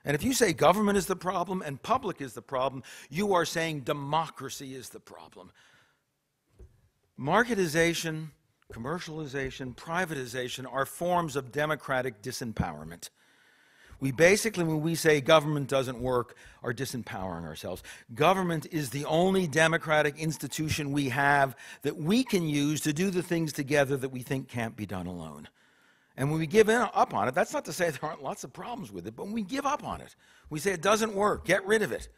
And if you say government is the problem and public is the problem, you are saying democracy is the problem. Marketization, commercialization, privatization are forms of democratic disempowerment. We basically, when we say government doesn't work, are disempowering ourselves. Government is the only democratic institution we have that we can use to do the things together that we think can't be done alone. And when we give up on it, that's not to say there aren't lots of problems with it, but when we give up on it, we say it doesn't work, get rid of it.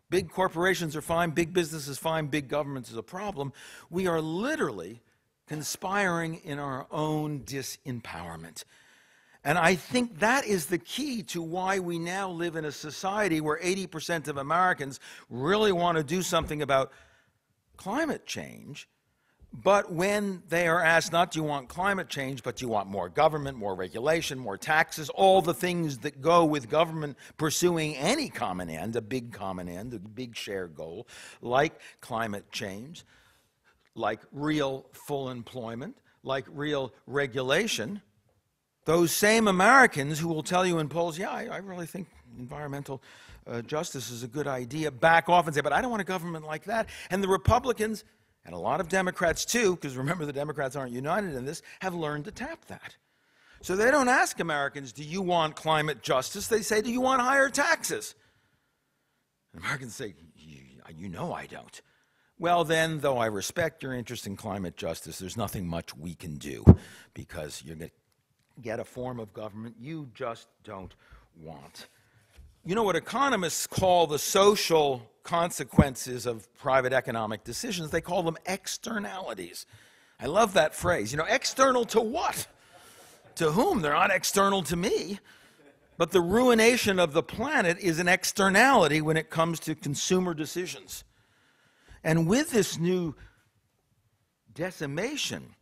Big corporations are fine, big business is fine, big government is a problem. We are literally conspiring in our own disempowerment. And I think that is the key to why we now live in a society where 80% of Americans really want to do something about climate change. But when they are asked, not do you want climate change, but do you want more government, more regulation, more taxes, all the things that go with government pursuing any common end, a big common end, a big shared goal, like climate change, like real full employment, like real regulation, those same Americans who will tell you in polls, yeah, I really think environmental justice is a good idea, back off and say, but I don't want a government like that. And the Republicans, and a lot of Democrats too, because remember the Democrats aren't united in this, have learned to tap that. So they don't ask Americans, do you want climate justice? They say, do you want higher taxes? And Americans say, you know I don't. Well then, though I respect your interest in climate justice, there's nothing much we can do because you're going to get a form of government you just don't want. You know what economists call the social consequences of private economic decisions? They call them externalities. I love that phrase. You know, external to what? To whom? They're not external to me. But the ruination of the planet is an externality when it comes to consumer decisions. And with this new decimation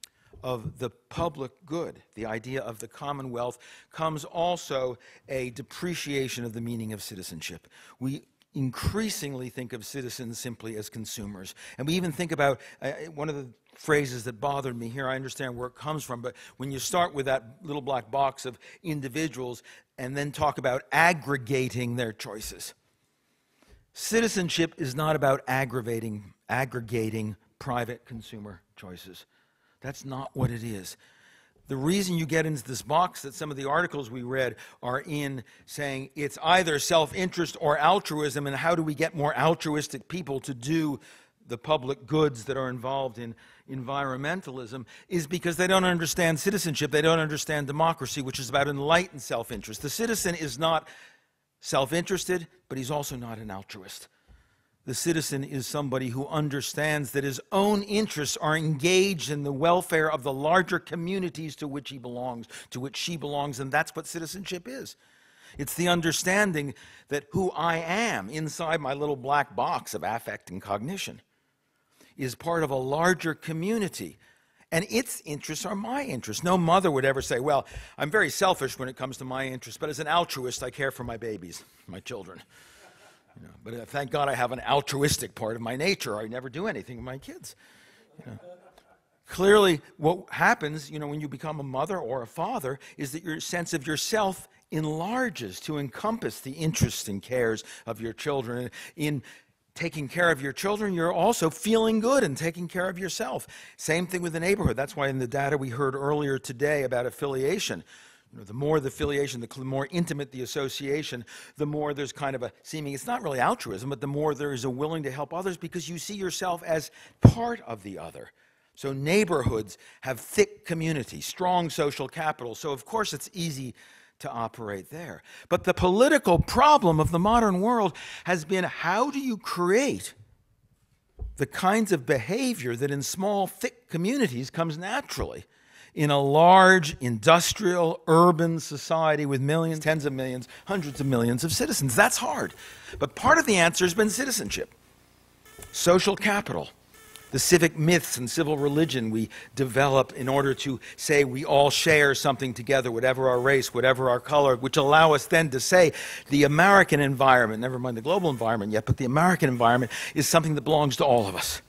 of the public good, the idea of the commonwealth, comes also a depreciation of the meaning of citizenship. We increasingly think of citizens simply as consumers. And we even think about, one of the phrases that bothered me here, I understand where it comes from, but when you start with that little black box of individuals and then talk about aggregating their choices. Citizenship is not about aggregating private consumer choices. That's not what it is. The reason you get into this box that some of the articles we read are in saying it's either self-interest or altruism, and how do we get more altruistic people to do the public goods that are involved in environmentalism, is because they don't understand citizenship, they don't understand democracy, which is about enlightened self-interest. The citizen is not self-interested, but he's also not an altruist. The citizen is somebody who understands that his own interests are engaged in the welfare of the larger communities to which he belongs, to which she belongs, and that's what citizenship is. It's the understanding that who I am inside my little black box of affect and cognition is part of a larger community, and its interests are my interests. No mother would ever say, well, I'm very selfish when it comes to my interests, but as an altruist, I care for my babies, my children. You know, but thank God I have an altruistic part of my nature. I never do anything with my kids. You know. Clearly, what happens, you know, when you become a mother or a father is that your sense of yourself enlarges to encompass the interests and cares of your children. In taking care of your children, you're also feeling good and taking care of yourself. Same thing with the neighborhood. That's why in the data we heard earlier today about affiliation, you know, the more the affiliation, the more intimate the association, the more there's kind of a seeming, it's not really altruism, but the more there is a willing to help others because you see yourself as part of the other. So neighborhoods have thick community, strong social capital, so of course it's easy to operate there. But the political problem of the modern world has been, how do you create the kinds of behavior that in small, thick communities comes naturally in a large, industrial, urban society with millions, tens of millions, hundreds of millions of citizens? That's hard. But part of the answer has been citizenship, social capital, the civic myths and civil religion we develop in order to say we all share something together, whatever our race, whatever our color, which allow us then to say the American environment, never mind the global environment yet, but the American environment is something that belongs to all of us.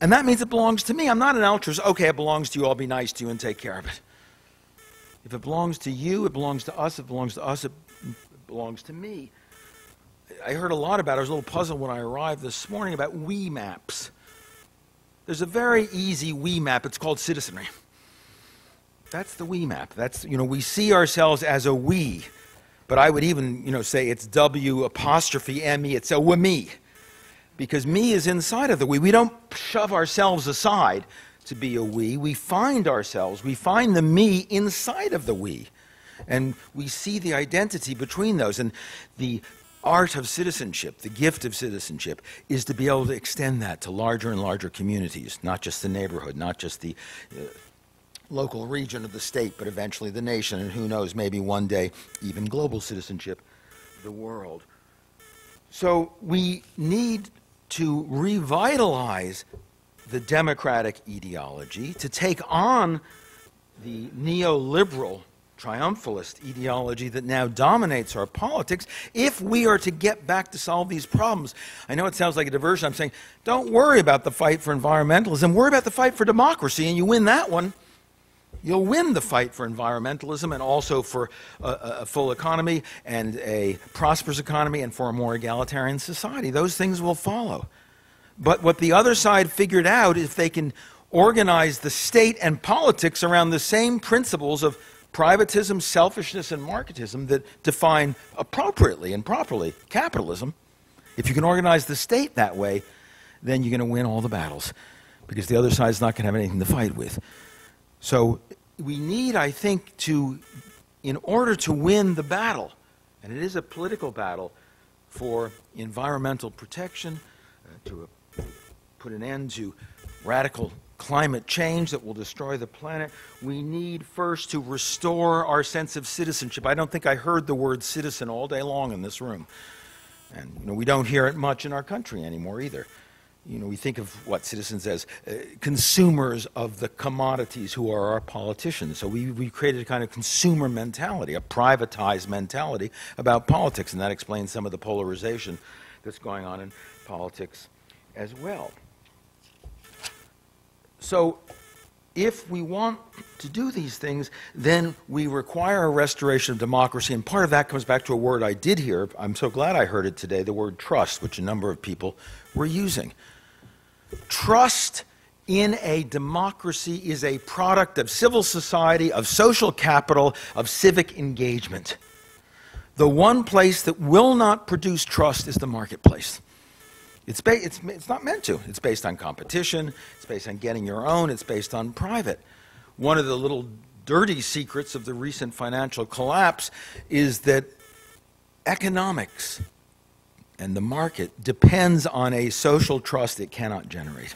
And that means it belongs to me. I'm not an altruist. Okay, it belongs to you. I'll be nice to you and take care of it. If it belongs to you, it belongs to us. If it belongs to us, it belongs to me. I heard a lot about it. I was a little puzzled when I arrived this morning about we maps. There's a very easy we map. It's called citizenry. That's the we map. That's, we see ourselves as a we, but I would even, say it's W''me. It's a me, because me is inside of the we. We don't shove ourselves aside to be a we. We find ourselves. We find the me inside of the we, and we see the identity between those. And the art of citizenship, the gift of citizenship, is to be able to extend that to larger and larger communities, not just the neighborhood, not just the local region of the state, but eventually the nation, and who knows, maybe one day even global citizenship, the world. So we need to revitalize the democratic ideology, to take on the neoliberal triumphalist ideology that now dominates our politics, if we are to get back to solve these problems. I know it sounds like a diversion. I'm saying, don't worry about the fight for environmentalism. Worry about the fight for democracy, and you win that one. You'll win the fight for environmentalism and also for a full economy and a prosperous economy and for a more egalitarian society. Those things will follow. But what the other side figured out is if they can organize the state and politics around the same principles of privatism, selfishness, and marketism that define appropriately and properly capitalism. If you can organize the state that way, then you're going to win all the battles, because the other side is not going to have anything to fight with. So we need, I think, in order to win the battle, and it is a political battle for environmental protection, to put an end to radical climate change that will destroy the planet, we need first to restore our sense of citizenship. I don't think I heard the word citizen all day long in this room. And we don't hear it much in our country anymore either. We think of citizens as consumers of the commodities who are our politicians. So we created a kind of consumer mentality, a privatized mentality about politics, and that explains some of the polarization that's going on in politics as well. So if we want to do these things, then we require a restoration of democracy, and part of that comes back to a word I did hear. I'm so glad I heard it today, the word trust, which a number of people were using. Trust in a democracy is a product of civil society, of social capital, of civic engagement. The one place that will not produce trust is the marketplace. It's not meant to. It's based on competition. It's based on getting your own. It's based on private. One of the little dirty secrets of the recent financial collapse is that economics and the market depends on a social trust it cannot generate.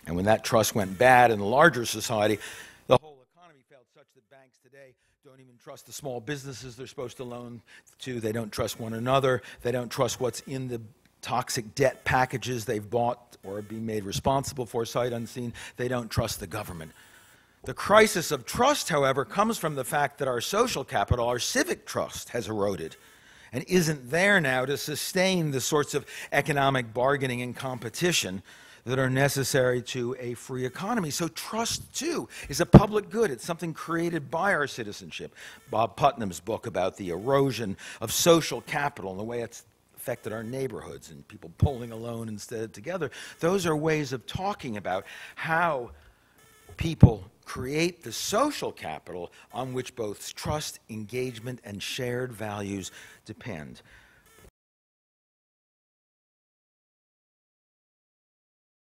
And when that trust went bad in the larger society, the whole economy failed, such that banks today don't even trust the small businesses they're supposed to loan to. They don't trust one another. They don't trust what's in the toxic debt packages they've bought or are being made responsible for sight unseen. They don't trust the government. The crisis of trust, however, comes from the fact that our social capital, our civic trust, has eroded and isn't there now to sustain the sorts of economic bargaining and competition that are necessary to a free economy. So trust, too, is a public good. It's something created by our citizenship. Bob Putnam's book about the erosion of social capital and the way it's affected our neighborhoods and people pulling alone instead of together. Those are ways of talking about how people create the social capital on which both trust, engagement, and shared values depend.